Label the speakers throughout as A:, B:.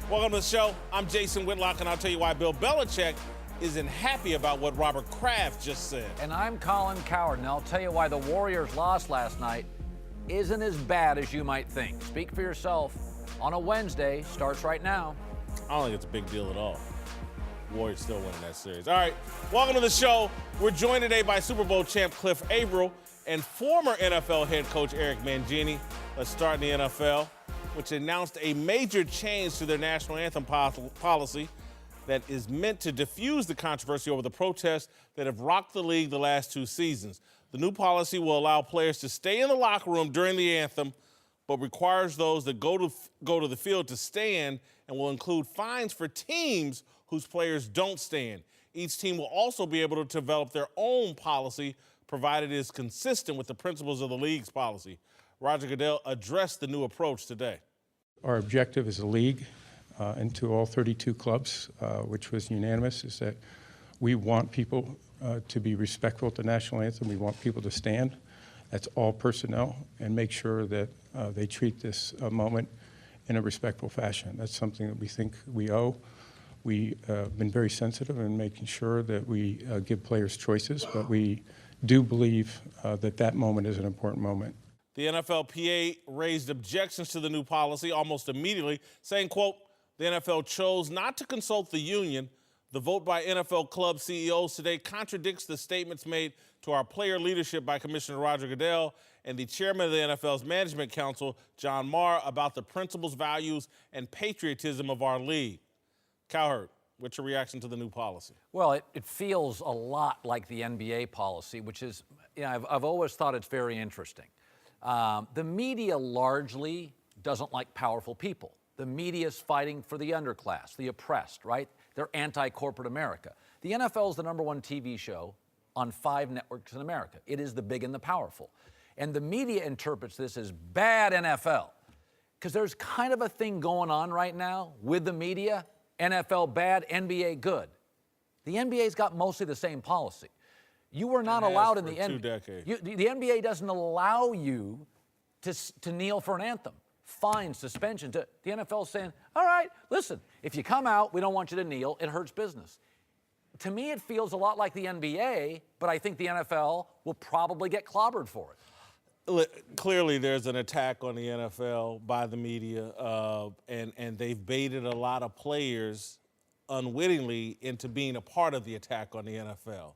A: Welcome to the show. I'm Jason Whitlock, and I'll tell you why Bill Belichick isn't happy about what Robert Kraft just said.
B: And I'm Colin Cowherd, and I'll tell you why the Warriors' loss last night isn't as bad as you might think. Speak for yourself on a Wednesday. Starts right now.
A: I don't think it's a big deal at all. Warriors still winning that series. All right, welcome to the show. We're joined today by Super Bowl champ Cliff Avril and former NFL head coach Eric Mangini. Let's start in the NFL, which announced a major change to their national anthem policy that is meant to diffuse the controversy over the protests that have rocked the league the last two seasons. The new policy will allow players to stay in the locker room during the anthem, but requires those that go to the field to stand, and will include fines for teams whose players don't stand. Each team will also be able to develop their own policy, provided it is consistent with the principles of the league's policy. Roger Goodell addressed the new approach today.
C: Our objective as a league and to all 32 clubs, which was unanimous, is that we want people to be respectful at the national anthem. We want people to stand. That's all personnel, and make sure that they treat this moment in a respectful fashion. That's something that we think we owe. We've been very sensitive in making sure that we give players choices, but we do believe that that moment is an important moment.
A: The NFLPA raised objections to the new policy almost immediately, saying, quote, the NFL chose not to consult the union. The vote by NFL club CEOs today contradicts the statements made to our player leadership by Commissioner Roger Goodell and the chairman of the NFL's Management Council, John Marr, about the principles, values, and patriotism of our league. Cowherd, what's your reaction to the new policy?
B: Well, it feels a lot like the NBA policy, which is, I've always thought it's very interesting. The media largely doesn't like powerful people. The media is fighting for the underclass, the oppressed, right? They're anti-corporate America. The NFL is the #1 TV show on 5 networks in America. It is the big and the powerful. And the media interprets this as bad NFL, because there's kind of a thing going on right now with the media. NFL bad, NBA good. The NBA's got mostly the same policy. You were not allowed in the NBA. The NBA doesn't allow you to kneel for an anthem. Fines, suspension. The NFL's saying, all right, listen, if you come out, we don't want you to kneel. It hurts business. To me, it feels a lot like the NBA, but I think the NFL will probably get clobbered for it.
A: Clearly, there's an attack on the NFL by the media, and they've baited a lot of players unwittingly into being a part of the attack on the NFL.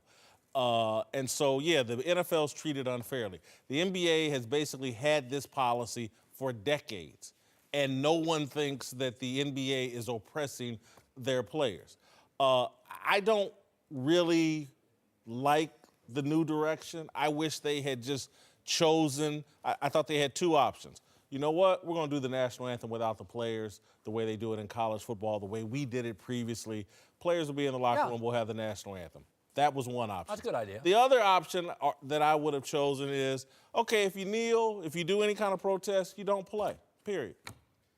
A: And so, yeah, the NFL's treated unfairly. The NBA has basically had this policy for decades, and no one thinks that the NBA is oppressing their players. I don't really like the new direction. I wish they had just chosen, I thought they had 2 options. You know what? We're going to do the national anthem without the players, the way they do it in college football, the way we did it previously. Players will be in the locker room, we'll have the national anthem. That was one option.
B: That's a good idea.
A: The other option that I would have chosen is, okay, if you kneel, if you do any kind of protest, you don't play, period.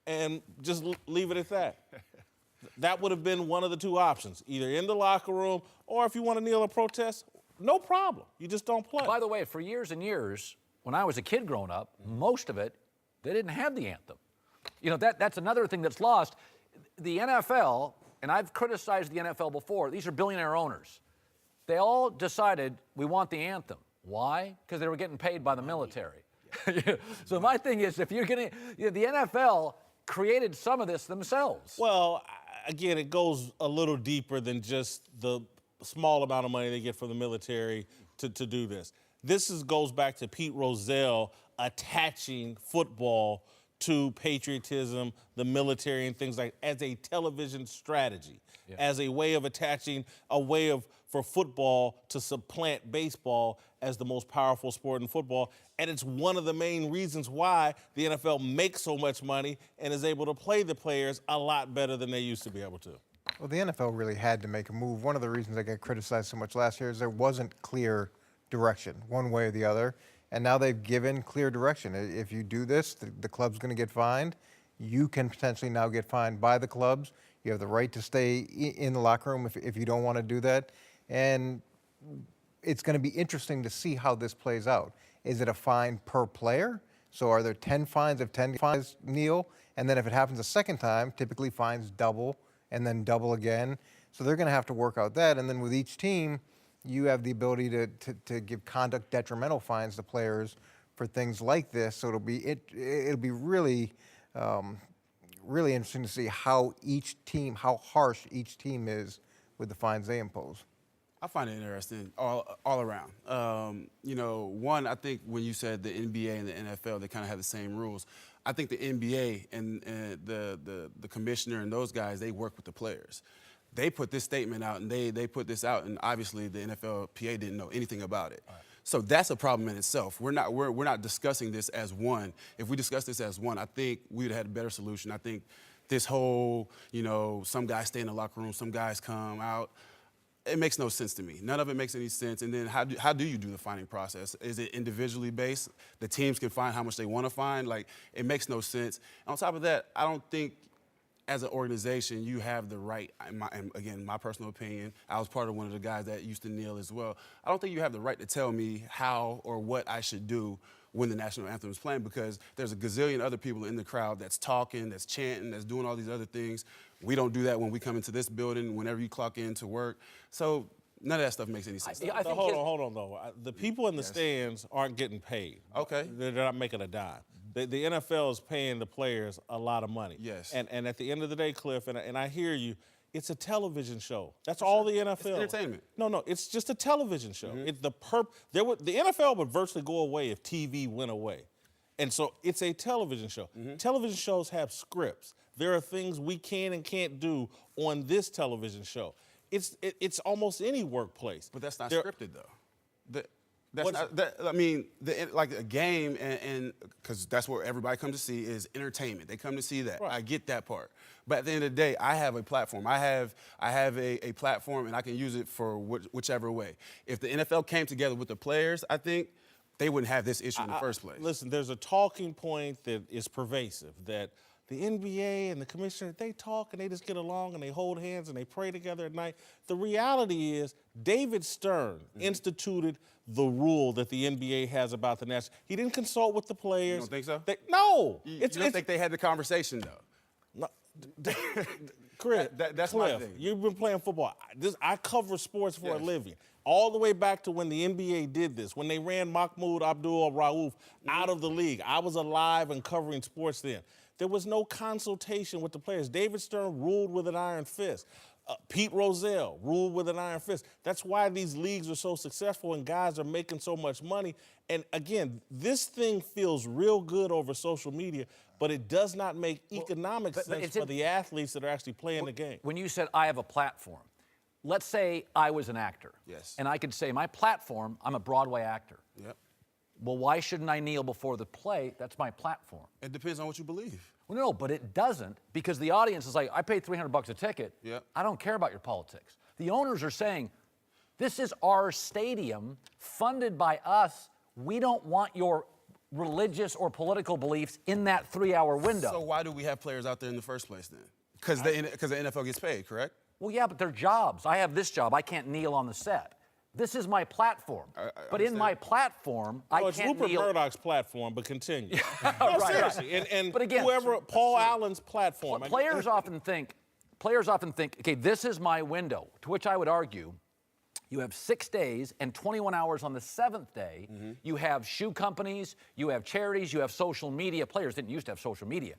A: And just leave it at that. That would have been one of the 2 options, either in the locker room, or if you want to kneel or protest, no problem. You just don't play.
B: By the way, for years and years, when I was a kid growing up, most of it, they didn't have the anthem. That's another thing that's lost. The NFL, and I've criticized the NFL before, these are billionaire owners. They all decided we want the anthem. Why? Because they were getting paid by the military. So my thing is, if you're getting, the NFL created some of this themselves.
A: Well, again, it goes a little deeper than just the small amount of money they get from the military to do this. This goes back to Pete Rozelle attaching football to patriotism, the military, and things like as a television strategy, as a way of attaching, for football to supplant baseball as the most powerful sport in football. And it's one of the main reasons why the NFL makes so much money and is able to play the players a lot better than they used to be able to.
D: Well, the NFL really had to make a move. One of the reasons they got criticized so much last year is there wasn't clear direction, one way or the other. And now they've given clear direction. If you do this, the club's going to get fined. You can potentially now get fined by the clubs. You have the right to stay in the locker room if you don't want to do that. And it's going to be interesting to see how this plays out. Is it a fine per player? So are there 10 fines? If 10 fines, kneel. And then if it happens a second time, typically fines double and then double again. So they're going to have to work out that. And then with each team, you have the ability to give conduct detrimental fines to players for things like this. So it'll be really really interesting to see how harsh each team is with the fines they impose.
E: I find it interesting all around. You know, one, I think when you said the NBA and the NFL, they kind of have the same rules. I think the NBA and the commissioner and those guys, they work with the players. They put this statement out and they put this out, and obviously the NFLPA didn't know anything about it. Right. So that's a problem in itself. We're not discussing this as one. If we discuss this as one, I think we'd have had a better solution. I think this whole, you know, some guys stay in the locker room, some guys come out. It makes no sense to me. None of it makes any sense. And then how do you do the fining process? Is it individually based? The teams can find how much they want to fine? Like, it makes no sense. And on top of that, I don't think as an organization you have the right, and again, my personal opinion, I was part of one of the guys that used to kneel as well. I don't think you have the right to tell me how or what I should do when the national anthem is playing, because there's a gazillion other people in the crowd that's talking, that's chanting, that's doing all these other things. We don't do that when we come into this building, whenever you clock in to work. So none of that stuff makes any sense.
A: Hold on, though. The people in the stands aren't getting paid.
E: Okay.
A: They're not making a dime. The NFL is paying the players a lot of money.
E: Yes.
A: And at the end of the day, Cliff, and I hear you, it's a television show. That's all the NFL.
E: It's entertainment.
A: No, it's just a television show. Mm-hmm. It's the NFL would virtually go away if TV went away. And so it's a television show. Mm-hmm. Television shows have scripts. There are things we can and can't do on this television show. It's almost any workplace.
E: But that's not scripted, though. Like a game, and because that's what everybody comes to see is entertainment. They come to see that. Right. I get that part. But at the end of the day, I have a platform. I have a platform, and I can use it for whichever way. If the NFL came together with the players, I think they wouldn't have this issue in the first place.
A: Listen, there's a talking point that is pervasive, that the NBA and the commissioner, they talk and they just get along and they hold hands and they pray together at night. The reality is David Stern instituted the rule that the NBA has about the national. He didn't consult with the players.
E: You don't think so?
A: No.
E: You don't think they had the conversation, though?
A: No. Chris,
E: that's
A: Cliff,
E: my thing.
A: You've been playing football. I cover sports for a living. All the way back to when the NBA did this, when they ran Mahmoud Abdul-Rauf out of the league. I was alive and covering sports then. There was no consultation with the players. David Stern ruled with an iron fist. Pete Rozelle ruled with an iron fist. That's why these leagues are so successful and guys are making so much money. And again, this thing feels real good over social media, but it does not make economic sense for the athletes that are actually playing the game.
B: When you said I have a platform, let's say I was an actor.
E: Yes.
B: And I could say my platform, I'm a Broadway actor.
E: Yep.
B: Well, why shouldn't I kneel before the play? That's my platform.
E: It depends on what you believe.
B: Well, no, but it doesn't, because the audience is like, I paid $300 a ticket.
E: Yep.
B: I don't care about your politics. The owners are saying, this is our stadium, funded by us. We don't want your religious or political beliefs in that 3-hour window.
E: So why do we have players out there in the first place then? Because the NFL gets paid, correct?
B: Well, yeah, but they're jobs. I have this job. I can't kneel on the set. This is my platform. But in my platform, I can't kneel.
A: It's Rupert Murdoch's platform, but continue.
B: No,
A: seriously. And
B: but again,
A: Paul Allen's platform.
B: Players often think, okay, this is my window, to which I would argue, you have 6 days and 21 hours on the 7th day. Mm-hmm. You have shoe companies, you have charities, you have social media. Players didn't used to have social media.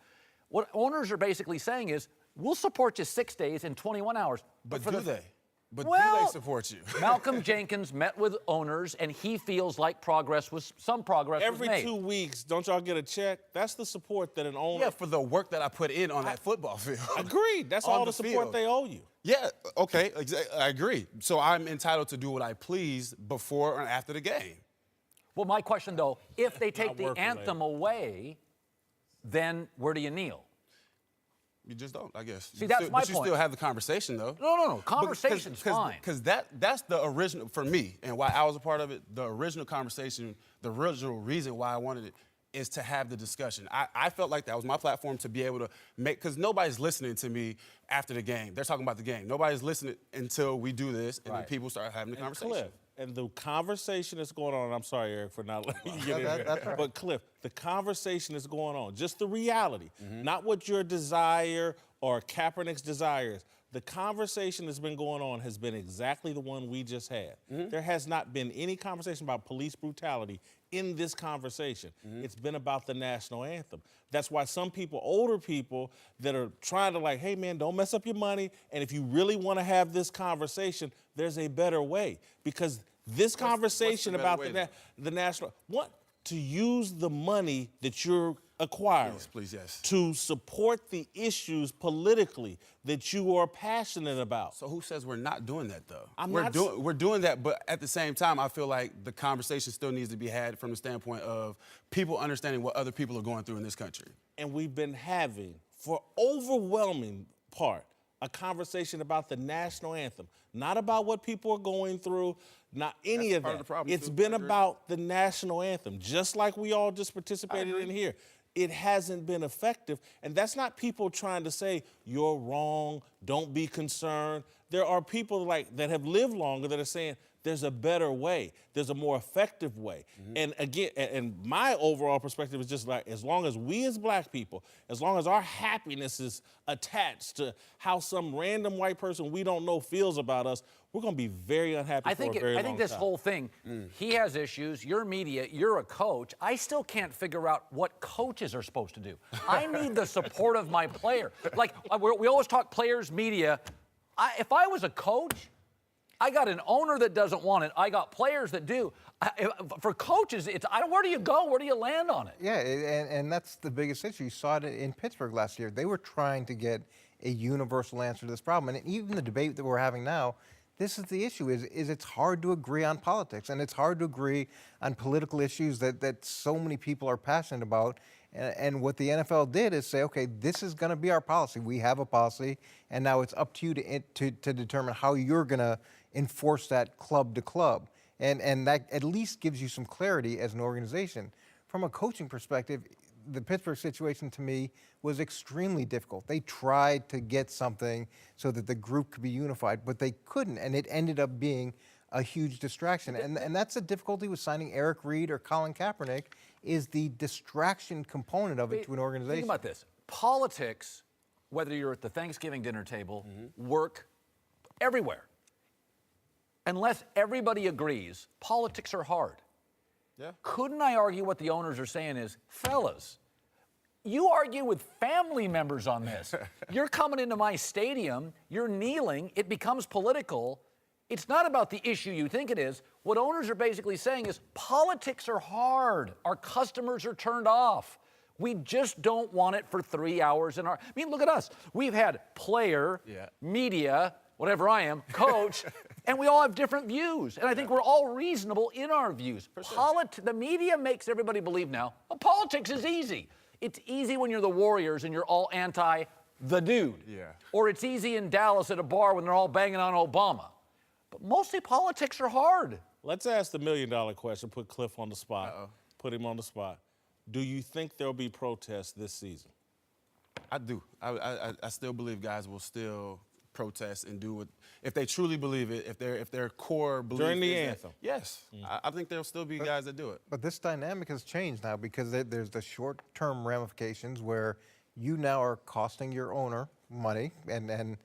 B: What owners are basically saying is, we'll support you 6 days and 21 hours.
E: But do they? But do they support you?
B: Malcolm Jenkins met with owners, and he feels like some progress was made.
A: Every 2 weeks, don't y'all get a check? That's the support that an owner...
E: Yeah, for the work that I put in on that football field.
A: Agreed. That's all the support they owe you.
E: Yeah, okay, I agree. So I'm entitled to do what I please before and after the game.
B: Well, my question, though, if they take the anthem away, then where do you kneel?
E: You just don't, I guess.
B: See, that's my point.
E: But you still have the conversation, though.
B: No. Conversation's fine.
E: Because that's the original, for me, and why I was a part of it, the original conversation, the original reason why I wanted it is to have the discussion. I felt like that was my platform to be able to make, because nobody's listening to me after the game. They're talking about the game. Nobody's listening until we do this, and then people start having the conversation.
A: Cliff, And the conversation that's going on, I'm sorry, Eric, for not letting you get in here.
D: That's right.
A: But Cliff, the conversation is going on. Just the reality,
E: Mm-hmm.
A: not what your desire or Kaepernick's desire is. The conversation that's been going on has been exactly the one we just had.
E: Mm-hmm.
A: There has not been any conversation about police brutality in this conversation.
E: Mm-hmm.
A: It's been about the national anthem. That's why some people, older people that are trying to like, hey man, don't mess up your money. And if you really want to have this conversation, there's a better way. Because this conversation
E: better
A: about
E: way,
A: the national, to use the money that you're acquiring
E: Please, yes.
A: to support the issues politically that you are passionate about.
E: So who says we're not doing that though?
A: I'm
E: we're
A: not
E: doing we're doing that, but at the same time, I feel like the conversation still needs to be had from the standpoint of people understanding what other people are going through in this country.
A: And we've been having, for overwhelming part, a conversation about the national anthem, not about what people are going through, not any
E: That's
A: of
E: part
A: that.
E: of the problem,
A: It's
E: too.
A: been
E: I agree.
A: about the national anthem, just like we all just participated in here. It hasn't been effective, and that's not people trying to say you're wrong, don't be concerned. There are people like that have lived longer that are saying there's a better way, there's a more effective way. And again, and my overall perspective is just like, as long as we as black people, as long as our happiness is attached to how some random white person we don't know feels about us, we're going to be very unhappy
B: I
A: for a
B: think
A: very long
B: I think this
A: time.
B: whole thing, he has issues, you're media, you're a coach. I still can't figure out what coaches are supposed to do. I need the support of my player. Like, we always talk players, media. If I was a coach, I got an owner that doesn't want it. I got players that do. For coaches, it's where do you go? Where do you land on it?
D: Yeah, and that's the biggest issue. You saw it in Pittsburgh last year. They were trying to get a universal answer to this problem. And even the debate that we're having now, this is the issue, is it's hard to agree on politics, and it's hard to agree on political issues that so many people are passionate about. And what the NFL did is say, okay, this is going to be our policy. We have a policy, and now it's up to you to determine how you're going to enforce that club to club. And that at least gives you some clarity as an organization. From a coaching perspective, the Pittsburgh situation to me was extremely difficult. They tried to get something so that the group could be unified, but they couldn't, and it ended up being a huge distraction. And that's the difficulty with signing Eric Reed or Colin Kaepernick, is the distraction component of it to an organization.
B: Think about this. Politics, whether you're at the Thanksgiving dinner table, work, everywhere. Unless everybody agrees, politics are hard.
E: Yeah.
B: Couldn't I argue what the owners are saying is, fellas, you argue with family members on this. You're coming into my stadium, you're kneeling, it becomes political. It's not about the issue you think it is. What owners are basically saying is, politics are hard. Our customers are turned off. We just don't want it for 3 hours in our. I mean, look at us. We've had player, media, whatever I am, coach, and we all have different views. And I think we're all reasonable in our views. The media makes everybody believe now, well, politics is easy. It's easy when you're the Warriors and you're all anti the dude.
E: Yeah.
B: Or it's easy in Dallas at a bar when they're all banging on Obama. But mostly politics are hard.
A: Let's ask the $1 million question, put Cliff on the spot. Put him on the spot. Do you think there'll be protests this season?
E: I do. I still believe guys will still protest and do what, if they truly believe it, if their core belief
A: During the
E: is that-
A: anthem.
E: yes. I think there'll still be guys that do it.
D: But this dynamic has changed now, because there's the short-term ramifications where you now are costing your owner money, and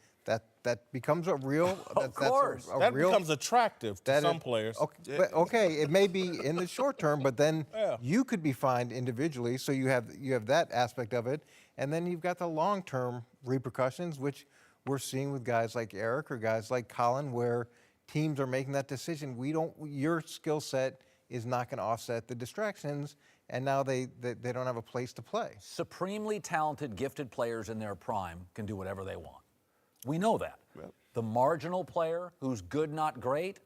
D: that becomes a real.
B: Of course.
A: That becomes attractive to some players.
D: Okay, it may be in the short term, but then you could be fined individually. So you have that aspect of it, and then you've got the long-term repercussions, which we're seeing with guys like Eric or guys like Colin, where teams are making that decision. Your skill set is not going to offset the distractions, and now they don't have a place to play.
B: Supremely talented, gifted players in their prime can do whatever they want. We know that.
E: Yep.
B: The marginal player who's good, not great,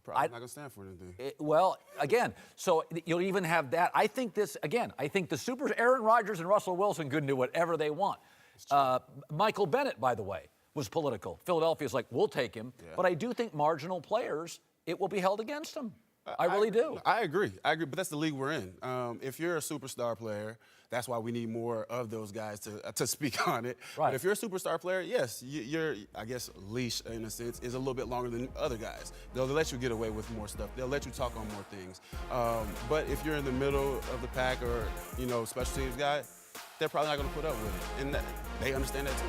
E: Probably not going to stand for anything.
B: well, again, so you'll even have that. I think the supers, Aaron Rodgers and Russell Wilson, can do whatever they want. Michael Bennett, by the way, was political. Philadelphia's like, we'll take him.
E: Yeah.
B: But I do think marginal players, it will be held against them. I really do.
E: I agree, but that's the league we're in. If you're a superstar player, that's why we need more of those guys to speak on it.
B: Right.
E: But if you're a superstar player, yes, your, I guess, leash, in a sense, is a little bit longer than other guys. They'll let you get away with more stuff. They'll let you talk on more things. But if you're in the middle of the pack or, special teams guy, they're probably not going to put up with it. And they understand that too.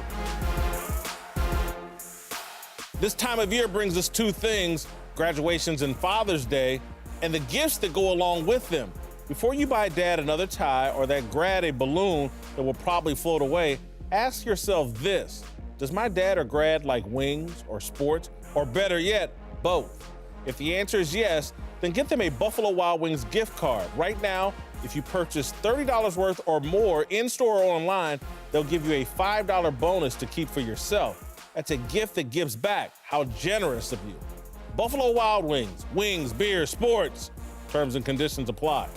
A: This time of year brings us two things: graduations and Father's Day, and the gifts that go along with them. Before you buy Dad another tie or that grad a balloon that will probably float away, ask yourself this: does my dad or grad like wings or sports, or better yet, both? If the answer is yes, then get them a Buffalo Wild Wings gift card. Right now, if you purchase $30 worth or more in-store or online, they'll give you a $5 bonus to keep for yourself. That's a gift that gives back. How generous of you. Buffalo Wild Wings. Wings, beer, sports. Terms and conditions apply.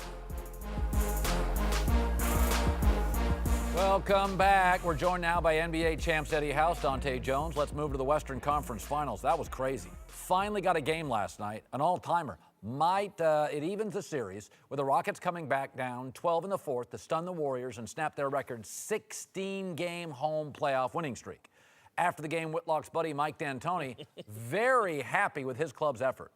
B: Welcome back. We're joined now by NBA champs Eddie House, Dante Jones. Let's move to the Western Conference Finals. That was crazy. Finally got a game last night, an all-timer. It evens the series with the Rockets coming back down 12 in the fourth to stun the Warriors and snap their record 16-game home playoff winning streak. After the game, Whitlock's buddy Mike D'Antoni very happy with his club's effort.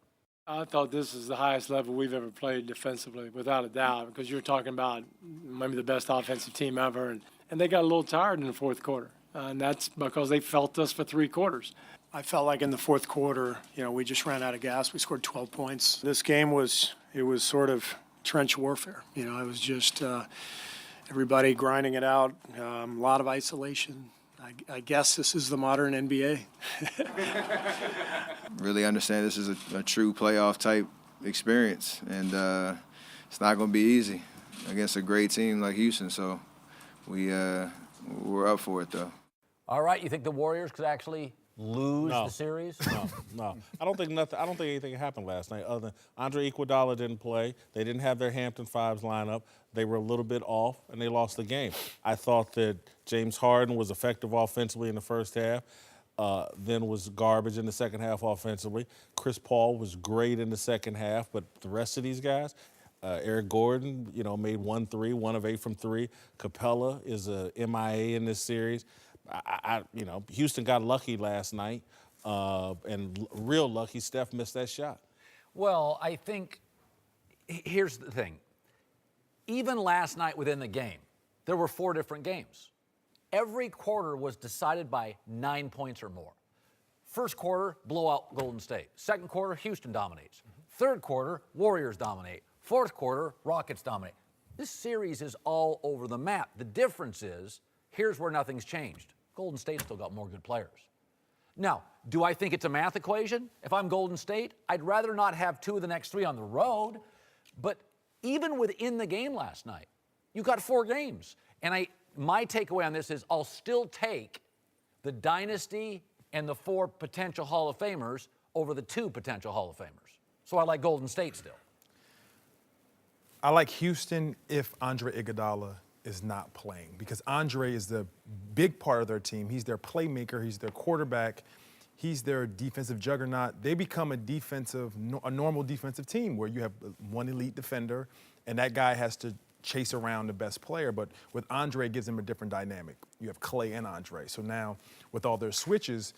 F: I thought this is the highest level we've ever played defensively, without a doubt, because you're talking about maybe the best offensive team ever, and they got a little tired in the fourth quarter, and that's because they felt us for three quarters. I felt like in the fourth quarter, we just ran out of gas. We scored 12 points. This game was sort of trench warfare. It was just everybody grinding it out, a lot of isolation. I guess this is the modern NBA.
G: Really understand this is a true playoff type experience, and it's not going to be easy against a great team like Houston. So we're up for it, though.
B: All right, you think the Warriors could actually lose the series?
A: No. I don't think anything happened last night other than Andre Iguodala didn't play. They didn't have their Hampton Fives lineup. They were a little bit off, and they lost the game. I thought that James Harden was effective offensively in the first half, then was garbage in the second half offensively. Chris Paul was great in the second half, but the rest of these guys, Eric Gordon, made 1 3, 1 of 8 from 3. Capella is a MIA in this series. Houston got lucky last night, and real lucky Steph missed that shot.
B: Well, I think here's the thing. Even last night within the game, there were 4 different games. Every quarter was decided by 9 points or more. First quarter, blowout Golden State. Second quarter, Houston dominates. Third quarter, Warriors dominate. Fourth quarter, Rockets dominate. This series is all over the map. The difference is, here's where nothing's changed. Golden State's still got more good players. Now, do I think it's a math equation? If I'm Golden State, I'd rather not have 2 of the next 3 on the road. But even within the game last night, you got 4 games. And my takeaway on this is I'll still take the dynasty and the 4 potential Hall of Famers over the 2 potential Hall of Famers. So I like Golden State still.
H: I like Houston if Andre Iguodala is not playing, because Andre is the big part of their team. He's their playmaker. He's their quarterback. He's their defensive juggernaut. They become a normal defensive team where you have one elite defender, and that guy has to chase around the best player. But with Andre, it gives them a different dynamic. You have Clay and Andre. So now with all their switches,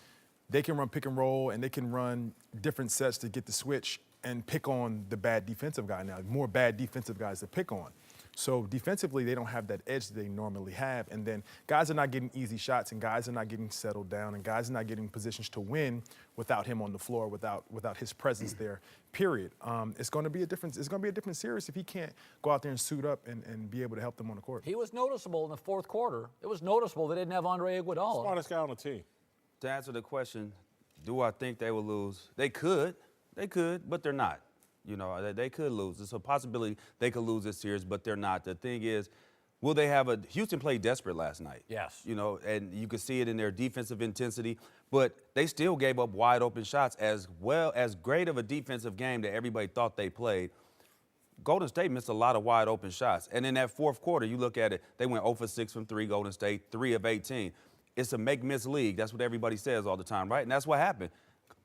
H: they can run pick and roll, and they can run different sets to get the switch and pick on the bad defensive guy now. More bad defensive guys to pick on. So defensively, they don't have that edge that they normally have. And then guys are not getting easy shots, and guys are not getting settled down, and guys are not getting positions to win without him on the floor, without his presence there, period. It's going to be a different series if he can't go out there and suit up and be able to help them on the court.
B: He was noticeable in the fourth quarter. It was noticeable they didn't have Andre Iguodala.
A: Smartest guy on the team.
I: To answer the question, do I think they will lose? They could, but they're not. They could lose. It's a possibility they could lose this series, but they're not. The thing is, will they have Houston played desperate last night.
B: Yes.
I: And you could see it in their defensive intensity, but they still gave up wide open shots as well as great of a defensive game that everybody thought they played. Golden State missed a lot of wide open shots. And in that fourth quarter, you look at it, they went 0 for 6 from 3, Golden State, 3 of 18. It's a make-miss league. That's what everybody says all the time, right? And that's what happened.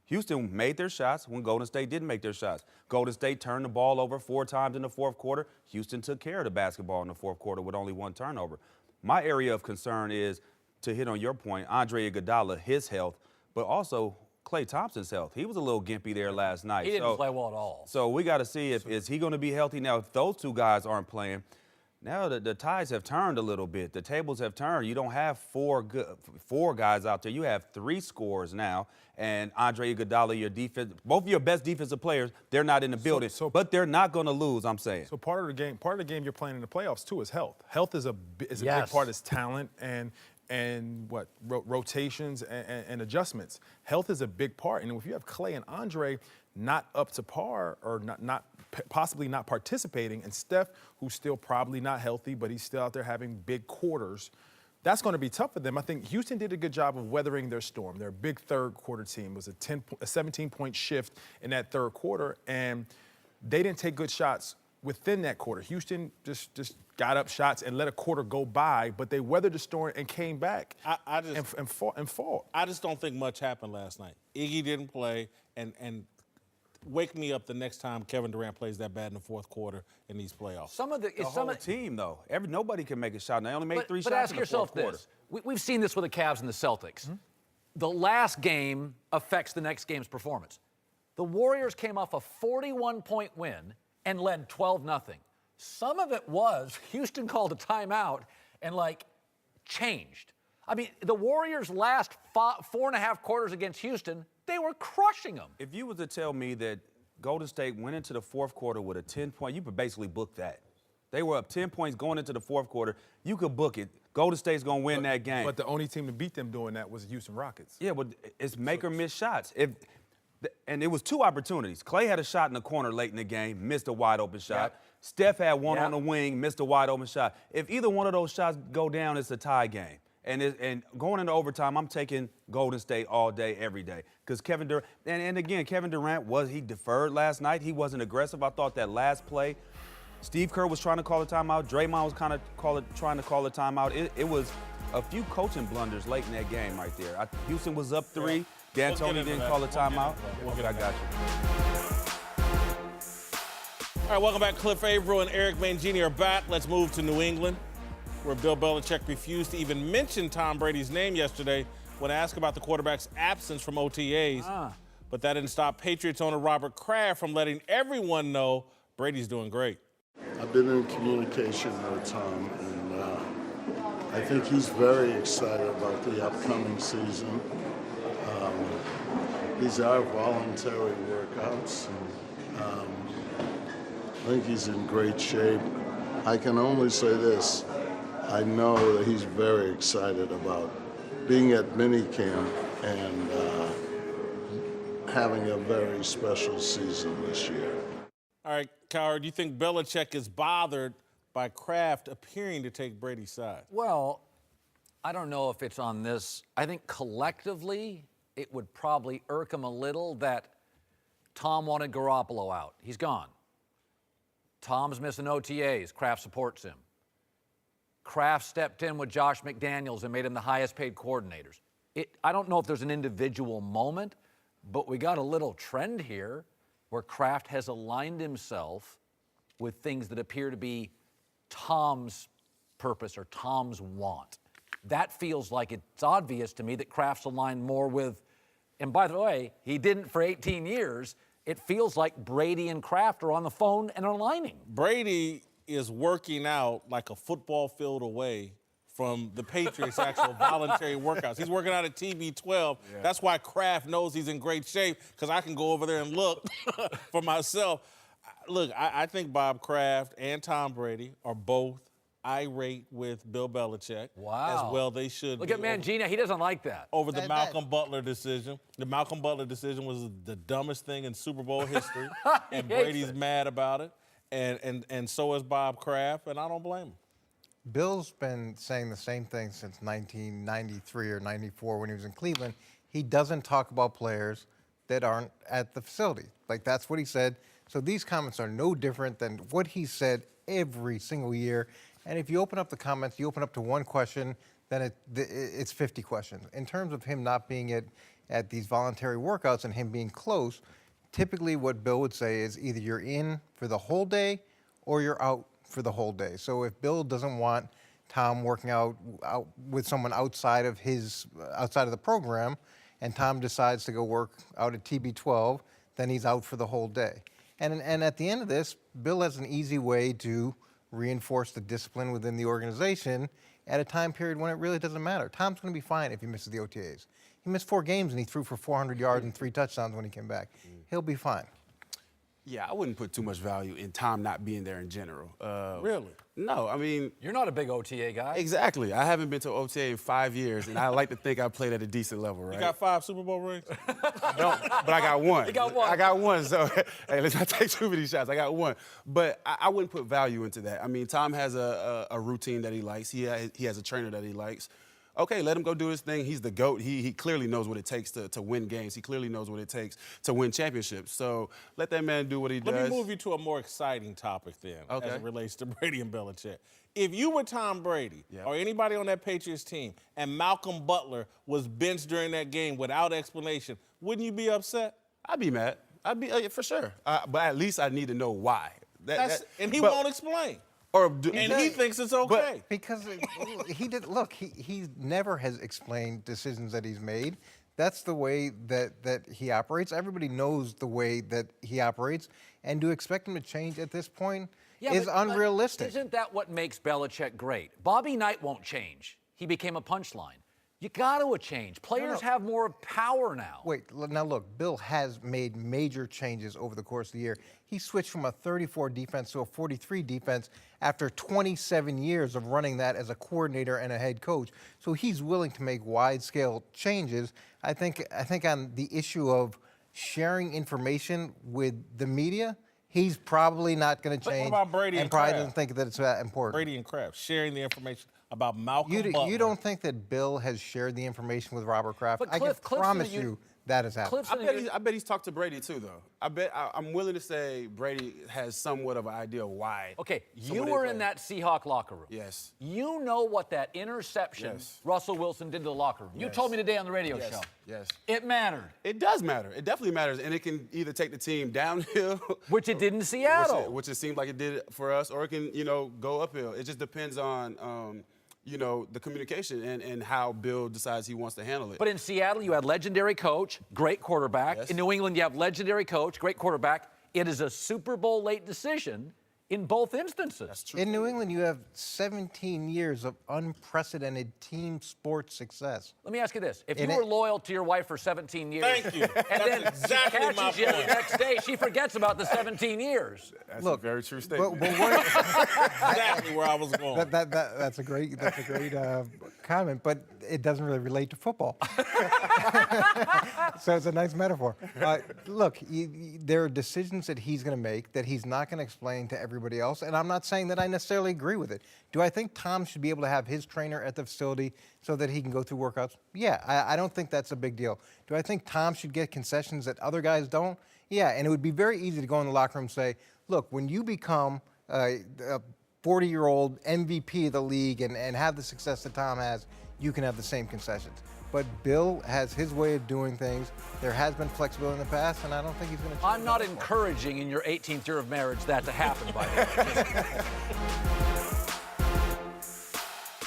I: Houston made their shots when Golden State didn't make their shots. Golden State turned the ball over 4 times in the fourth quarter. Houston took care of the basketball in the fourth quarter with only 1 turnover. My area of concern is, to hit on your point, Andre Iguodala, his health, but also Klay Thompson's health. He was a little gimpy there last night.
B: He didn't play well at all.
I: So we got to see is he going to be healthy now. If those 2 guys aren't playing, now the tides have turned a little bit. The tables have turned. You don't have 4 guys out there. You have 3 scorers now. And Andre Iguodala, both of your best defensive players, they're not in the building. But they're not going to lose, I'm saying.
H: So part of the game you're playing in the playoffs too is health. Health is a big part. It's talent and rotations and adjustments. Health is a big part. And if you have Klay and Andre not up to par or possibly not participating, and Steph, who's still probably not healthy, but he's still out there having big quarters, that's going to be tough for them. I think Houston did a good job of weathering their storm. Their big third quarter team was a 17-point shift in that third quarter, and they didn't take good shots within that quarter. Houston just got up shots and let a quarter go by, but they weathered the storm and came back and fought.
A: I just don't think much happened last night. Iggy didn't play, and wake me up the next time Kevin Durant plays that bad in the fourth quarter in these playoffs.
I: The whole team, though. Nobody can make a shot. And they only made 3 shots
B: ask
I: in the fourth quarter.
B: This. We've seen this with the Cavs and the Celtics. Mm-hmm. The last game affects the next game's performance. The Warriors came off a 41-point win and led 12-0. Some of it was Houston called a timeout and, changed. I mean, the Warriors' last 4.5 quarters against Houston, they were crushing them.
I: If you were to tell me that Golden State went into the fourth quarter with a 10-point, you could basically book that. They were up 10 points going into the fourth quarter. You could book it. Golden State's going to win that game.
H: But the only team to beat them doing that was the Houston Rockets.
I: Yeah, but it's make or miss shots. And it was 2 opportunities. Klay had a shot in the corner late in the game, missed a wide-open shot.
B: Yep.
I: Steph had one on the wing, missed a wide-open shot. If either one of those shots go down, it's a tie game. And going into overtime, I'm taking Golden State all day, every day. Because Kevin Durant, and again, Kevin Durant, he deferred last night. He wasn't aggressive. I thought that last play, Steve Kerr was trying to call a timeout. Draymond was kind of trying to call a timeout. It was a few coaching blunders late in that game right there. Houston was up 3. D'Antoni didn't call a timeout. I got you.
A: All right, welcome back. Cliff Averill and Eric Mangini are back. Let's move to New England, where Bill Belichick refused to even mention Tom Brady's name yesterday when asked about the quarterback's absence from OTAs. But that didn't stop Patriots owner Robert Kraft from letting everyone know Brady's doing great.
J: I've been in communication with Tom, and I think he's very excited about the upcoming season. These are voluntary workouts, and I think he's in great shape. I can only say this. I know that he's very excited about being at minicamp and having a very special season this year.
A: All right, Cowherd, do you think Belichick is bothered by Kraft appearing to take Brady's side?
B: Well, I don't know if it's on this. I think collectively it would probably irk him a little that Tom wanted Garoppolo out. He's gone. Tom's missing OTAs. Kraft supports him. Kraft stepped in with Josh McDaniels and made him the highest paid coordinators. I don't know if there's an individual moment, but we got a little trend here where Kraft has aligned himself with things that appear to be Tom's purpose or Tom's want. That feels like it's obvious to me that Kraft's aligned more with, and by the way, he didn't for 18 years. It feels like Brady and Kraft are on the phone and aligning.
A: Brady is working out like a football field away from the Patriots' actual voluntary workouts. He's working out at TB12. Yeah. That's why Kraft knows he's in great shape, because I can go over there and look for myself. Look, I think Bob Kraft and Tom Brady are both irate with Bill Belichick.
B: Wow.
A: As well they should
B: Look at Mangina. He doesn't like that.
A: Over the Malcolm Butler decision. The Malcolm Butler decision was the dumbest thing in Super Bowl history. And Brady's mad about it. And so is Bob Kraft, and I don't blame him.
D: Bill's been saying the same thing since 1993 or 94 when he was in Cleveland. He doesn't talk about players that aren't at the facility. Like, that's what he said. So these comments are no different than what he said every single year. And if you open up the comments, you open up to one question, then it's 50 questions. In terms of him not being at these voluntary workouts and him being close, typically what Bill would say is either you're in for the whole day or you're out for the whole day. So if Bill doesn't want Tom working out with someone outside of the program, and Tom decides to go work out at TB12, then he's out for the whole day. And at the end of this, Bill has an easy way to reinforce the discipline within the organization at a time period when it really doesn't matter. Tom's going to be fine if he misses the OTAs. He missed 4 games and he threw for 400 yards and 3 touchdowns when he came back. He'll be fine.
E: Yeah, I wouldn't put too much value in Tom not being there in general.
A: Really?
E: No, I mean.
B: You're not a big OTA guy.
E: Exactly. I haven't been to OTA in 5 years, and I like to think I played at a decent level, right?
A: You got 5 Super Bowl rings?
E: I don't, but I got one.
B: You got one.
E: I got one, so hey, let's not take too many shots. I got one. But I wouldn't put value into that. I mean, Tom has a routine that he likes. He has a trainer that he likes. Okay, let him go do his thing. He's the GOAT. He clearly knows what it takes to win games. He clearly knows what it takes to win championships. So let that man do what he does.
A: Let me move you to a more exciting topic then, as it relates to Brady and Belichick. If you were Tom Brady or anybody on that Patriots team and Malcolm Butler was benched during that game without explanation, wouldn't you be upset?
E: I'd be mad. I'd be, for sure. But at least I need to know why.
A: And he won't explain. He thinks it's okay.
D: Because he never has explained decisions that he's made. That's the way that he operates. Everybody knows the way that he operates. And to expect him to change at this point is unrealistic.
B: Isn't that what makes Belichick great? Bobby Knight won't change. He became a punchline. You got to change. Players have more power now.
D: Wait, now look, Bill has made major changes over the course of the year. He switched from a 34 defense to a 43 defense after 27 years of running that as a coordinator and a head coach. So he's willing to make wide-scale changes. I think on the issue of sharing information with the media, he's probably not going to change.
A: What about Brady and
D: probably
A: Kraft?
D: doesn't think that it's that important.
A: Brady and Kraft, sharing the information about Malcolm Butler.
D: You don't think that Bill has shared the information with Robert Kraft?
B: But
D: I can promise you that has happened.
E: I bet he's talked to Brady too, though. I'm willing to say Brady has somewhat of an idea of why.
B: Okay, you were in that Seahawk locker room.
E: Yes.
B: You know what that interception Russell Wilson did to the locker room. You told me today on the radio show.
E: Yes.
B: It mattered.
E: It does matter. It definitely matters, and it can either take the team downhill,
B: which it did in Seattle,
E: which it seemed like it did for us, or it can go uphill. It just depends on. The communication and how Bill decides he wants to handle it.
B: But in Seattle, you had legendary coach, great quarterback.
E: Yes.
B: In New England, you have legendary coach, great quarterback. It is a Super Bowl late decision in both instances.
E: That's true.
D: In New England, you have 17 years of unprecedented team sports success.
B: Let me ask you this. If you were loyal to your wife for 17 years.
A: Thank you.
B: And then
A: exactly
B: she catches you the next day, she forgets about the 17 years.
E: That's a very true statement.
A: Exactly where I was going.
D: That's a great comment, but it doesn't really relate to football. So it's a nice metaphor. Look, there are decisions that he's going to make that he's not going to explain to everybody else, and I'm not saying that I necessarily agree with it. Do I think Tom should be able to have his trainer at the facility so that he can go through workouts? Yeah, I don't think that's a big deal. Do I think Tom should get concessions that other guys don't? Yeah, and it would be very easy to go in the locker room and say, look, when you become a 40-year-old MVP of the league and have the success that Tom has, you can have the same concessions. But Bill has his way of doing things. There has been flexibility in the past, and I don't think he's going to change.
B: I'm not encouraging in your 18th year of marriage that to happen, by the way.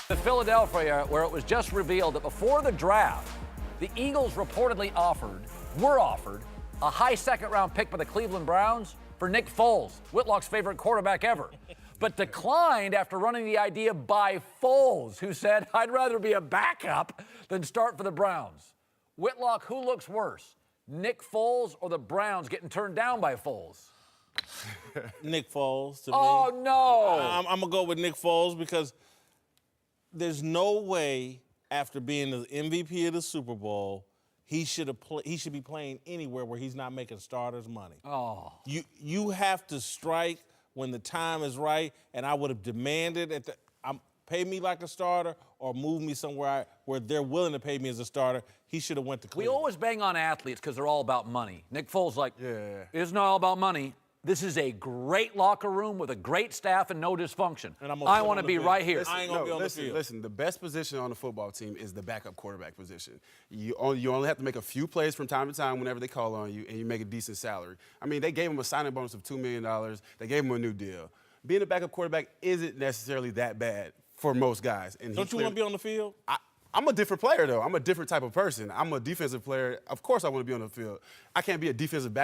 B: To Philadelphia, where it was just revealed that before the draft, the Eagles reportedly were offered a high second-round pick by the Cleveland Browns for Nick Foles, Whitlock's favorite quarterback ever, but declined after running the idea by Foles, who said, I'd rather be a backup than start for the Browns. Whitlock, who looks worse, Nick Foles or the Browns getting turned down by Foles?
A: Nick Foles, to me.
B: Oh, no.
A: I'm going to go with Nick Foles because there's no way after being the MVP of the Super Bowl, he should be playing anywhere where he's not making starters money.
B: Oh.
A: You have to strike when the time is right, and I would have demanded pay me like a starter or move me somewhere where they're willing to pay me as a starter. He should have went to Cleveland.
B: We always bang on athletes because they're all about money. Nick Foles, it's not all about money. This is a great locker room with a great staff and no dysfunction.
A: And
B: I want to be right here.
A: I ain't gonna be on the field.
E: Listen, the best position on the football team is the backup quarterback position. You only have to make a few plays from time to time whenever they call on you, and you make a decent salary. I mean, they gave him a signing bonus of $2 million. They gave him a new deal. Being a backup quarterback isn't necessarily that bad for most guys. And
A: Don't you want to be on the field?
E: I'm a different player, though. I'm a different type of person. I'm a defensive player. Of course I want to be on the field. I can't be a defensive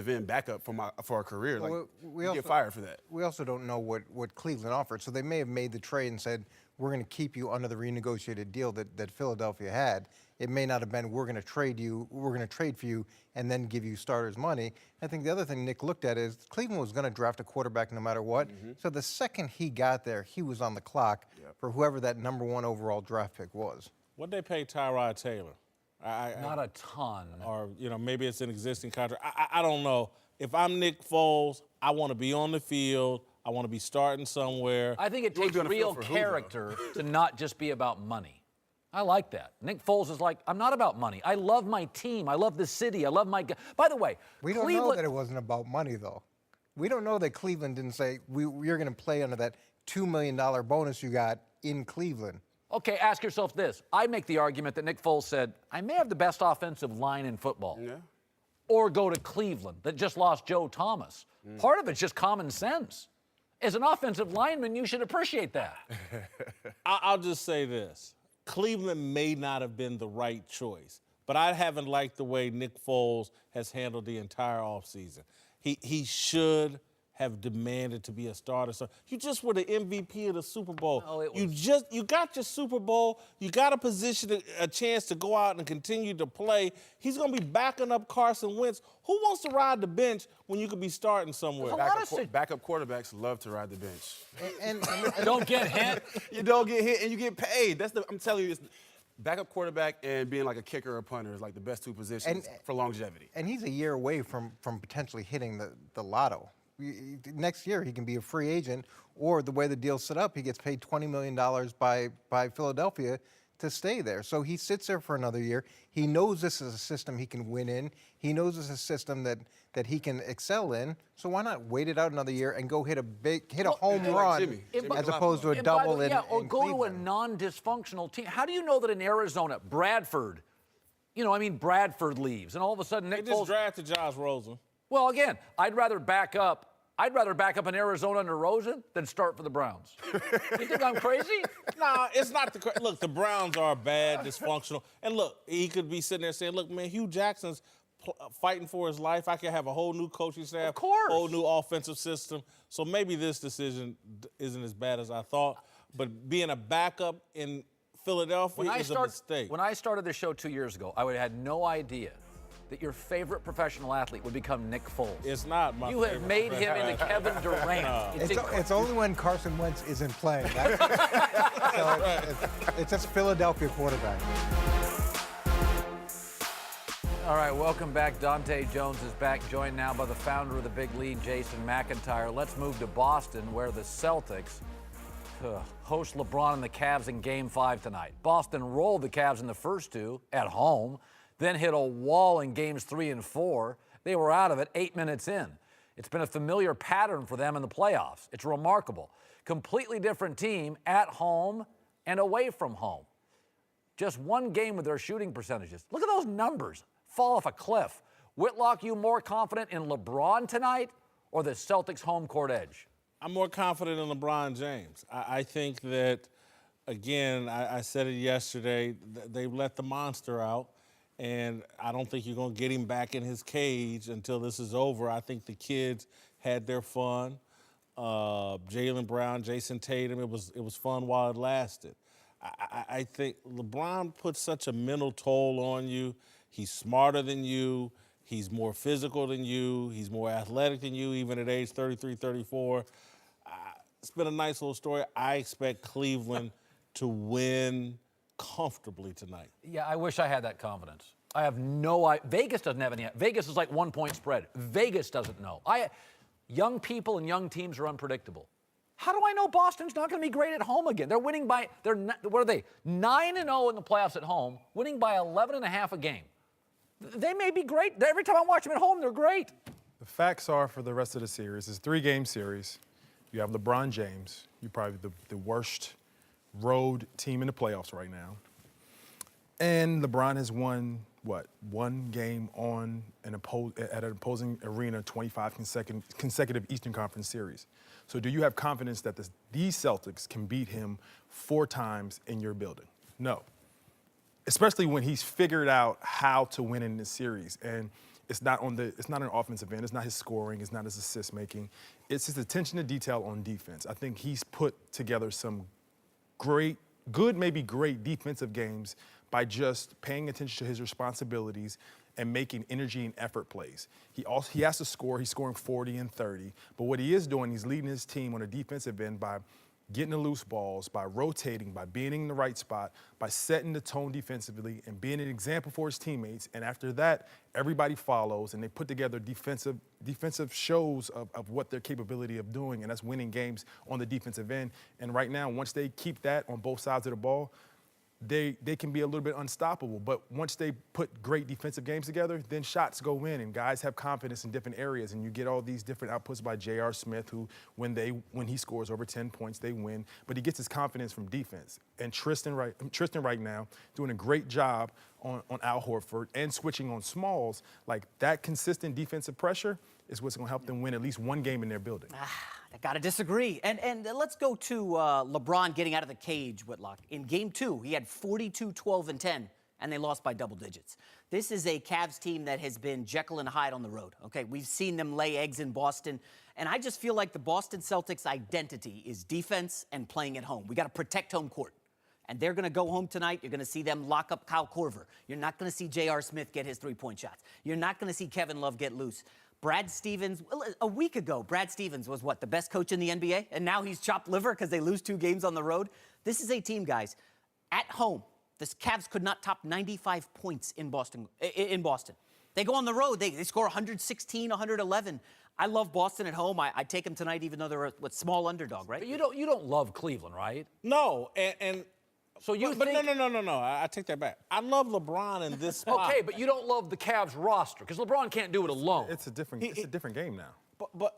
E: end backup for a career.
D: Well,
E: we get fired for that.
D: We also don't know what Cleveland offered. So they may have made the trade and said, we're going to keep you under the renegotiated deal that Philadelphia had. It may not have been, we're going to trade for you and then give you starters money. I think the other thing Nick looked at is Cleveland was going to draft a quarterback no matter what. So the second he got there, he was on the clock for whoever that #1 overall draft pick was.
A: What'd they pay Tyrod Taylor?
B: Not a ton.
A: Or, maybe it's an existing contract. I don't know. If I'm Nick Foles, I want to be on the field. I want to be starting somewhere.
B: I think it takes real character to not just be about money. I like that. Nick Foles is like, I'm not about money. I love my team. I love the city. I love my... By the way,
D: we don't know that it wasn't about money, though. We don't know that Cleveland didn't say, you're going to play under that $2 million bonus you got in Cleveland.
B: Okay, ask yourself this. I make the argument that Nick Foles said, I may have the best offensive line in football.
E: Yeah.
B: Or go to Cleveland that just lost Joe Thomas. Part of it's just common sense. As an offensive lineman, you should appreciate that.
A: I'll just say this. Cleveland may not have been the right choice, but I haven't liked the way Nick Foles has handled the entire offseason. He should have demanded to be a starter. So you just were the MVP of the Super Bowl.
B: No,
A: you got your Super Bowl. You got a chance to go out and continue to play. He's going to be backing up Carson Wentz. Who wants to ride the bench when you could be starting somewhere?
E: Backup quarterbacks love to ride the bench.
D: And
B: don't get hit.
E: You don't get hit and you get paid. I'm telling you, backup quarterback and being like a kicker or punter is like the best two positions for longevity.
D: And he's a year away from potentially hitting the lotto. Next year, he can be a free agent, or the way the deal's set up, he gets paid $20 million by Philadelphia to stay there. So he sits there for another year. He knows this is a system he can win in. He knows this is a system that he can excel in. So why not wait it out another year and go hit a home run
E: Jimmy
D: as opposed to a double in
B: or go
D: Cleveland.
B: to a non-dysfunctional team. How do you know that in Arizona, Bradford leaves, and all of a sudden Nick
A: They just
B: Foles
A: drafted Josh Rosen.
B: Well, again, I'd rather back up in Arizona under Rosen than start for the Browns. You think I'm crazy?
A: Nah, it's not look, the Browns are bad, dysfunctional. And look, he could be sitting there saying, look, man, Hugh Jackson's fighting for his life. I could have a whole new coaching staff,
B: of course,
A: whole new offensive system. So maybe this decision isn't as bad as I thought. But being a backup in Philadelphia is a mistake.
B: When I started this show 2 years ago, I would have had no idea that your favorite professional athlete would become Nick Foles.
A: It's not my favorite.
B: You have made him into Kevin Durant.
D: No. It's only when Carson Wentz isn't playing. It's just Philadelphia quarterback.
B: All right, welcome back. Dante Jones is back, joined now by the founder of the Big Lead, Jason McIntyre. Let's move to Boston, where the Celtics host LeBron and the Cavs in Game 5 tonight. Boston rolled the Cavs in the first two at home, then hit a wall in Games 3 and 4. They were out of it 8 minutes in. It's been a familiar pattern for them in the playoffs. It's remarkable. Completely different team at home and away from home. Just one game with their shooting percentages. Look at those numbers. Fall off a cliff. Whitlock, you more confident in LeBron tonight or the Celtics' home court edge?
A: I'm more confident in LeBron James. I think that, again, I said it yesterday, they let the monster out. And I don't think you're going to get him back in his cage until this is over. I think the kids had their fun. Jaylen Brown, Jason Tatum, it was fun while it lasted. I think LeBron puts such a mental toll on you. He's smarter than you. He's more physical than you. He's more athletic than you, even at age 33, 34. It's been a nice little story. I expect Cleveland to win comfortably tonight.
B: Yeah, I wish I had that confidence. I have no idea. Vegas doesn't have any. Vegas is like 1 point spread. Vegas doesn't know. Young people and young teams are unpredictable. How do I know Boston's not going to be great at home again? They're winning by, what are they? 9-0 in the playoffs at home, winning by 11.5 a game. They may be great. Every time I watch them at home, they're great.
H: The facts are for the rest of the series, it's a 3-game series. You have LeBron James. You're probably the worst road team in the playoffs right now. And LeBron has won, one game on at an opposing arena, 25 consecutive Eastern Conference series. So do you have confidence that these Celtics can beat him 4 times in your building? No. Especially when he's figured out how to win in this series. And it's not an offensive end. It's not his scoring. It's not his assist making. It's his attention to detail on defense. I think he's put together some good, maybe great defensive games by just paying attention to his responsibilities and making energy and effort plays. He has to score. He's scoring 40 and 30. But what he is doing, he's leading his team on a defensive end by getting the loose balls, by rotating, by being in the right spot, by setting the tone defensively and being an example for his teammates. And after that, everybody follows and they put together defensive shows of what their capability of doing, and that's winning games on the defensive end. And right now, once they keep that on both sides of the ball, they can be a little bit unstoppable. But once they put great defensive games together, then shots go in and guys have confidence in different areas. And you get all these different outputs by A.Smith, who when he scores over 10 points, they win. But he gets his confidence from defense. And Tristan right now doing a great job on Al Horford and switching on Smalls. Like that consistent defensive pressure is what's going to help them win at least one game in their building.
K: I got to disagree. And let's go to LeBron getting out of the cage, Whitlock. In Game 2, he had 42, 12, and 10, and they lost by double digits. This is a Cavs team that has been Jekyll and Hyde on the road. Okay, we've seen them lay eggs in Boston, and I just feel like the Boston Celtics' identity is defense and playing at home. We got to protect home court. And they're going to go home tonight. You're going to see them lock up Kyle Korver. You're not going to see A.Smith get his 3-point shots. You're not going to see Kevin Love get loose. Brad Stevens, a week ago, Brad Stevens was the best coach in the NBA? And now he's chopped liver because they lose 2 games on the road? This is a team, guys, at home. The Cavs could not top 95 points in Boston. They go on the road. They score 116, 111. I love Boston at home. I take them tonight, even though they're a small underdog, right?
B: But you don't love Cleveland, right?
A: No, and
B: so you
A: but
B: think...
A: no. I take that back. I love LeBron in this spot.
B: Okay, but you don't love the Cavs roster because LeBron can't do it alone.
H: It's a different game now.
A: But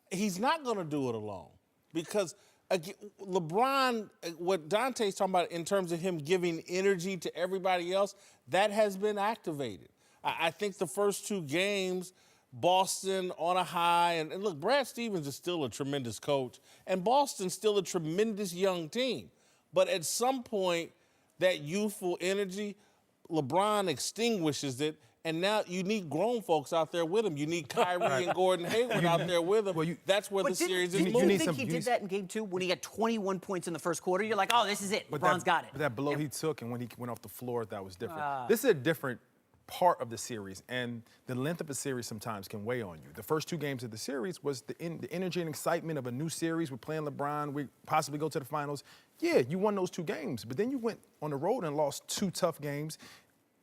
A: he's not going to do it alone because LeBron, what Dante's talking about in terms of him giving energy to everybody else, that has been activated. I think the first 2 games, Boston on a high, and look, Brad Stevens is still a tremendous coach, and Boston's still a tremendous young team. But at some point, that youthful energy, LeBron extinguishes it, and now you need grown folks out there with him. You need Kyrie and Gordon Hayward out there with him. That's where the series is moving.
K: Did you think he did that in Game 2 when he had 21 points in the first quarter? You're like, oh, this is it. LeBron's got it.
H: But that blow he took and when he went off the floor, that was different. This is a different part of the series, and the length of a series sometimes can weigh on you. The first 2 games of the series was the energy and excitement of a new series. We're playing LeBron. We possibly go to the finals. Yeah, you won those 2 games, but then you went on the road and lost 2 tough games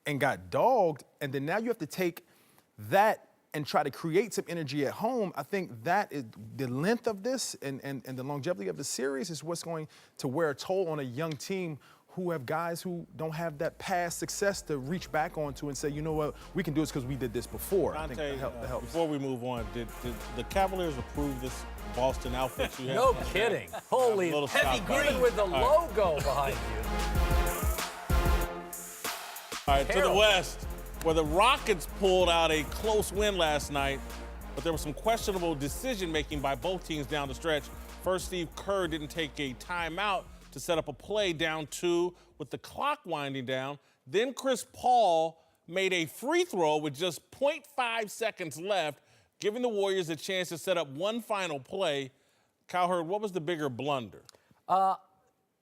H: and got dogged, and then now you have to take that and try to create some energy at home. I think that is the length of this and the longevity of the series is what's going to wear a toll on a young team who have guys who don't have that past success to reach back onto and say, you know what, we can do this because we did this before.
A: Dante,
H: I think that helps.
A: Before we move on, did the Cavaliers approve this Boston outfit you have?
B: No kidding. Holy
K: heavy green
B: with the logo behind you.
A: All right, to the West, where the Rockets pulled out a close win last night, but there was some questionable decision-making by both teams down the stretch. First, Steve Kerr didn't take a timeout to set up a play down 2 with the clock winding down. Then Chris Paul made a free throw with just 0.5 seconds left, giving the Warriors a chance to set up one final play. Cowherd, what was the bigger blunder?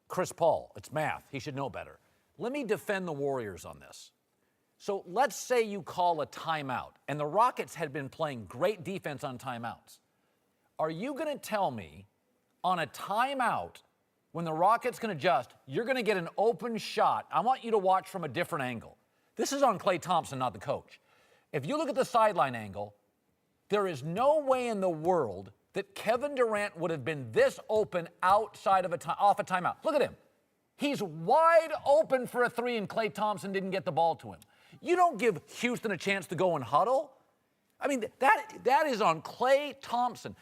B: Chris Paul, it's math. He should know better. Let me defend the Warriors on this. So let's say you call a timeout, and the Rockets had been playing great defense on timeouts. Are you going to tell me on a timeout, when the Rockets can adjust, you're going to get an open shot? I want you to watch from a different angle. This is on Klay Thompson, not the coach. If you look at the sideline angle, there is no way in the world that Kevin Durant would have been this open outside of off a timeout. Look at him. He's wide open for a 3, and Klay Thompson didn't get the ball to him. You don't give Houston a chance to go and huddle. I mean, that is on Klay Thompson.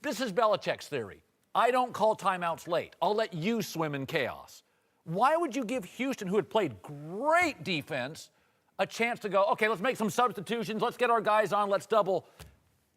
B: This is Belichick's theory. I don't call timeouts late. I'll let you swim in chaos. Why would you give Houston, who had played great defense, a chance to go, okay, let's make some substitutions. Let's get our guys on. Let's double.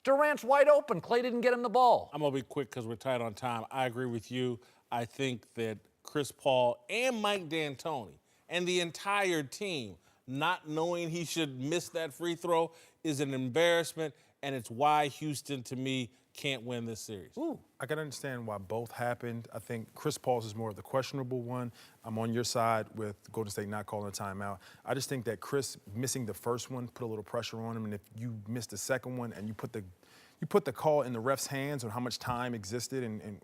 B: Durant's wide open. Klay didn't get him the ball.
A: I'm going to be quick because we're tight on time. I agree with you. I think that Chris Paul and Mike D'Antoni and the entire team not knowing he should miss that free throw is an embarrassment, and it's why Houston, to me, can't win this series.
H: Ooh. I can understand why both happened. I think Chris Paul's is more of the questionable one. I'm on your side with Golden State not calling a timeout. I just think that Chris missing the first one put a little pressure on him, and if you miss the second one and you put the call in the ref's hands on how much time existed, and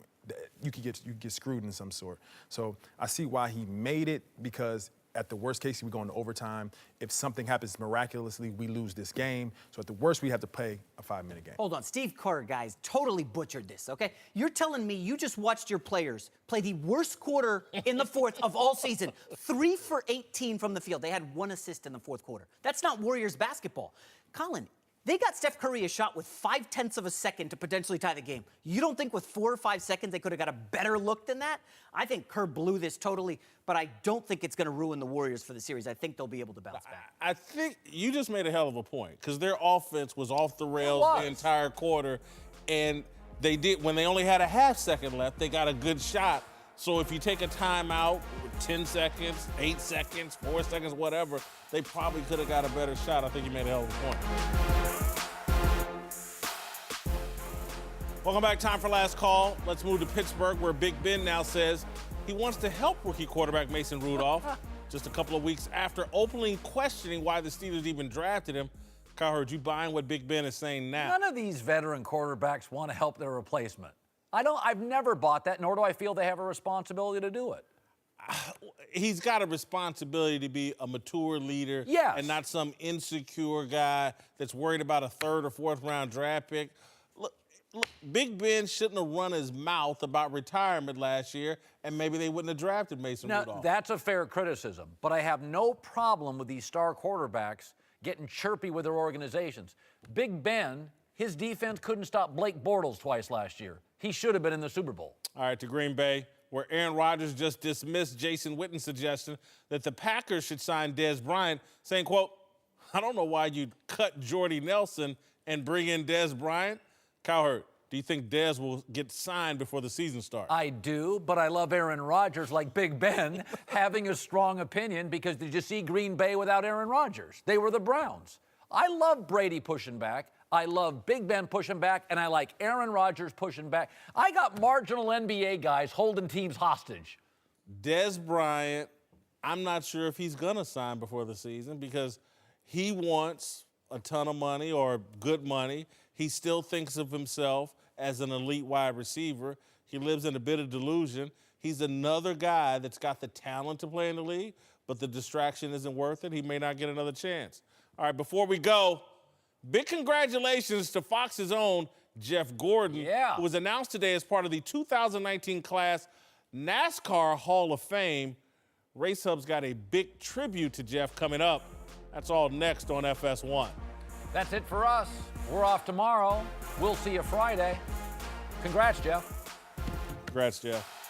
H: you could get screwed in some sort. So I see why he made it, because at the worst case, we go into overtime. If something happens miraculously, we lose this game. So at the worst, we have to play a 5-minute game.
K: Hold on. Steve Kerr, guys, totally butchered this, okay? You're telling me you just watched your players play the worst quarter in the fourth of all season. 3 for 18 from the field. They had 1 assist in the fourth quarter. That's not Warriors basketball. Colin, they got Steph Curry a shot with 0.5 of a second to potentially tie the game. You don't think with 4 or 5 seconds they could have got a better look than that? I think Kerr blew this totally, but I don't think it's going to ruin the Warriors for the series. I think they'll be able to bounce back.
A: I think you just made a hell of a point, because their offense was off the rails the entire quarter, and they did, when they only had a half second left, they got a good shot. So if you take a timeout, 10 seconds, 8 seconds, 4 seconds, whatever, they probably could have got a better shot. I think you made a hell of a point. Welcome back. Time for last call. Let's move to Pittsburgh, where Big Ben now says he wants to help rookie quarterback Mason Rudolph. Just a couple of weeks after openly questioning why the Steelers even drafted him. Cowherd, you buying what Big Ben is saying now?
B: None of these veteran quarterbacks want to help their replacement. I've never bought that, nor do I feel they have a responsibility to do it.
A: He's got a responsibility to be a mature leader,
B: yes,
A: and not some insecure guy that's worried about a 3rd or 4th round draft pick. Look, Big Ben shouldn't have run his mouth about retirement last year, and maybe they wouldn't have drafted Mason Rudolph.
B: That's a fair criticism, but I have no problem with these star quarterbacks getting chirpy with their organizations. Big Ben, his defense couldn't stop Blake Bortles twice last year. He should have been in the Super Bowl.
A: All right, to Green Bay, where Aaron Rodgers just dismissed Jason Witten's suggestion that the Packers should sign Dez Bryant, saying, quote, I don't know why you'd cut Jordy Nelson and bring in Dez Bryant. Cowherd, do you think Dez will get signed before the season starts?
B: I do, but I love Aaron Rodgers like Big Ben having a strong opinion, because did you see Green Bay without Aaron Rodgers? They were the Browns. I love Brady pushing back. I love Big Ben pushing back, and I like Aaron Rodgers pushing back. I got marginal NBA guys holding teams hostage.
A: Dez Bryant, I'm not sure if he's going to sign before the season, because he wants a ton of money or good money. He still thinks of himself as an elite wide receiver. He lives in a bit of delusion. He's another guy that's got the talent to play in the league, but the distraction isn't worth it. He may not get another chance. All right, before we go, big congratulations to Fox's own Jeff Gordon, who was announced today as part of the 2019 class NASCAR Hall of Fame. Race Hub's got a big tribute to Jeff coming up. That's all next on FS1.
B: That's it for us. We're off tomorrow. We'll see you Friday. Congrats, Jeff.
A: Congrats, Jeff.